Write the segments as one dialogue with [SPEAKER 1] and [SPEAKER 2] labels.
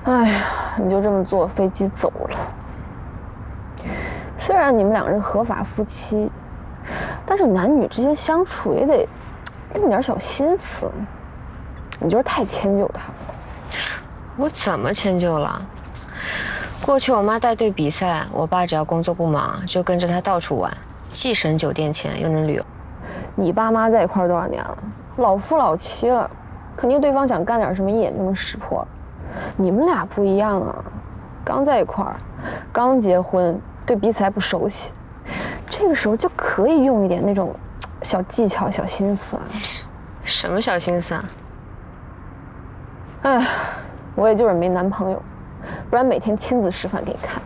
[SPEAKER 1] 哎呀，你就这么坐飞机走了。虽然你们两个人合法夫妻，但是男女之间相处也得用点小心思。你就是太迁就他了。
[SPEAKER 2] 我怎么迁就了？过去我妈带队比赛，我爸只要工作不忙，就跟着她到处玩，既省酒店钱又能旅游。
[SPEAKER 1] 你爸妈在一块多少年了？老夫老妻了，肯定对方想干点什么，一眼就能识破。你们俩不一样啊，刚在一块儿，刚结婚，对彼此还不熟悉，这个时候就可以用一点那种小技巧、小心思啊。
[SPEAKER 2] 什么小心思啊？
[SPEAKER 1] 哎，我也就是没男朋友，不然每天亲自示范给你看。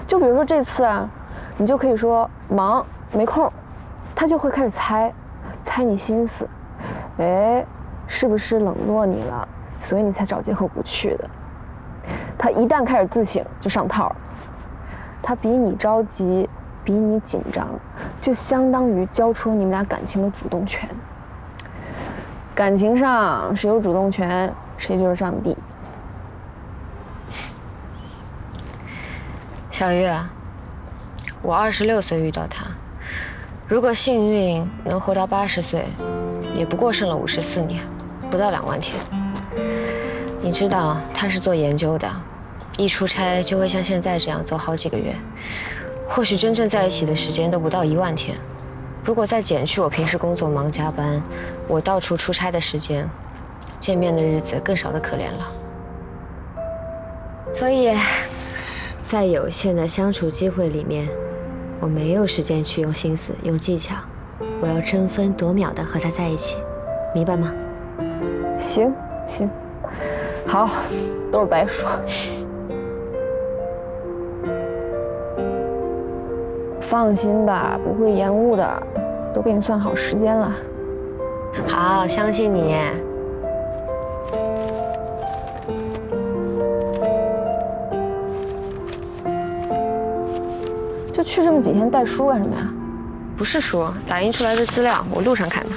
[SPEAKER 1] 就比如说这次啊，你就可以说忙没空，他就会开始猜你心思，哎，是不是冷落你了，所以你才找借口不去的。他一旦开始自省，就上套了。他比你着急，比你紧张，就相当于交出了你们俩感情的主动权。感情上谁有主动权，谁就是上帝。
[SPEAKER 2] 小月，我26岁遇到他，如果幸运能活到80岁，也不过剩了54年，不到2万天。你知道他是做研究的，一出差就会像现在这样走好几个月，或许真正在一起的时间都不到1万天。如果再减去我平时工作忙加班，我到处出差的时间，见面的日子更少得可怜了。所以，在有限的相处机会里面，我没有时间去用心思、用技巧，我要争分夺秒地和他在一起，明白吗？
[SPEAKER 1] 行，好，都是白说。放心吧，不会延误的，都给你算好时间了。
[SPEAKER 2] 好，相信你。
[SPEAKER 1] 就去这么几天，带书干什么呀？
[SPEAKER 2] 不是书，打印出来的资料，我路上看的。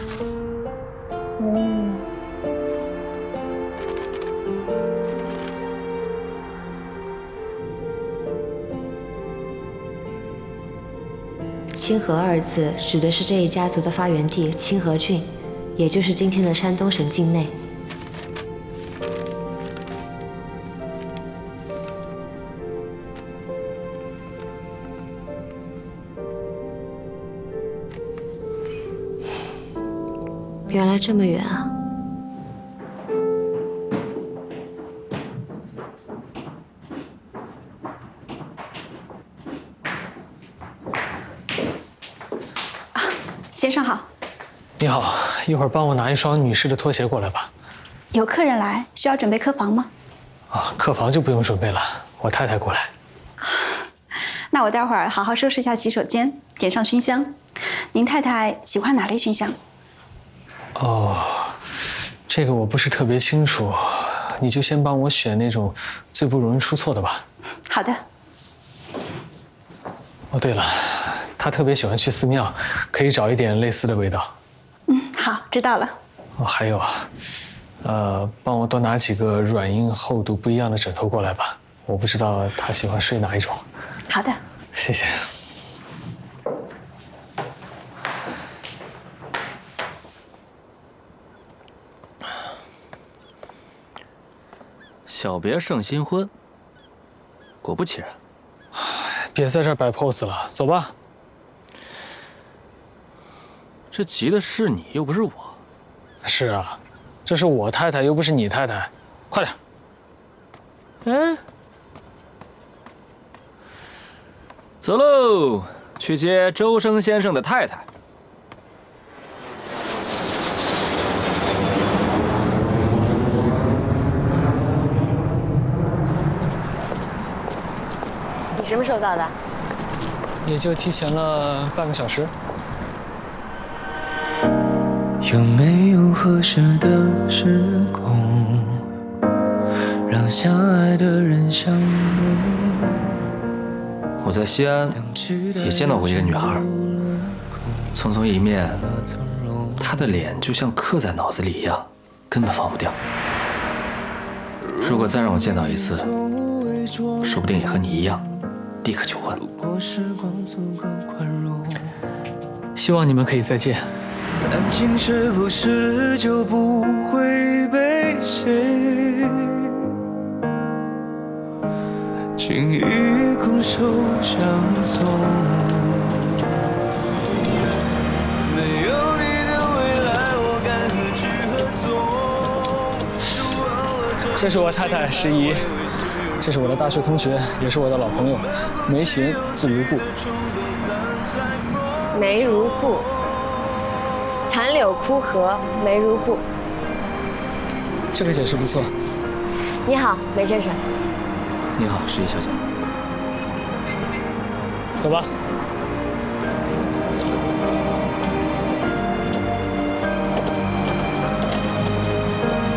[SPEAKER 2] 清河2字指的是这一家族的发源地清河郡，也就是今天的山东省境内。原来这么远啊！
[SPEAKER 3] 先生好。
[SPEAKER 4] 你好，一会儿帮我拿一双女士的拖鞋过来吧。
[SPEAKER 3] 有客人来，需要准备客房吗？
[SPEAKER 4] 啊，客房就不用准备了，我太太过来。
[SPEAKER 3] 那我待会儿好好收拾一下洗手间，点上熏香。您太太喜欢哪类熏香？
[SPEAKER 4] 哦，这个我不是特别清楚，你就先帮我选那种最不容易出错的吧。
[SPEAKER 3] 好的。
[SPEAKER 4] 哦，对了，她特别喜欢去寺庙，可以找一点类似的味道。
[SPEAKER 3] 好，知道了。
[SPEAKER 4] 哦，还有啊，帮我多拿几个软硬厚度不一样的枕头过来吧，我不知道她喜欢睡哪一种。
[SPEAKER 3] 好的。
[SPEAKER 4] 谢谢。
[SPEAKER 5] 小别胜新婚，果不其然。
[SPEAKER 4] 别在这儿摆 pose 了，走吧。
[SPEAKER 5] 这急的是你，又不是我。
[SPEAKER 4] 是啊，这是我太太，又不是你太太，快点。
[SPEAKER 5] 哎，走喽，去接周生先生的太太。
[SPEAKER 2] 你什么时候到的？
[SPEAKER 4] 也就提前了半个小时。
[SPEAKER 6] 有没有合适的时空，让相爱的人相拥？
[SPEAKER 5] 我在西安也见到过一个女孩，匆匆一面，她的脸就像刻在脑子里一样，根本放不掉。如果再让我见到一次，说不定也和你一样，立刻求婚。
[SPEAKER 4] 希望你们可以再见。
[SPEAKER 6] 感情是不是就不会被谁轻易拱手相送？没有你的未来，我该何去何从？
[SPEAKER 4] 这是我太太石怡，这是我的大学同学，也是我的老朋友，梅行字如故。
[SPEAKER 2] 梅如故，残柳枯荷，梅如故。
[SPEAKER 4] 这个解释不错。
[SPEAKER 2] 你好，梅先生。
[SPEAKER 5] 你好，石怡小姐。
[SPEAKER 4] 走吧。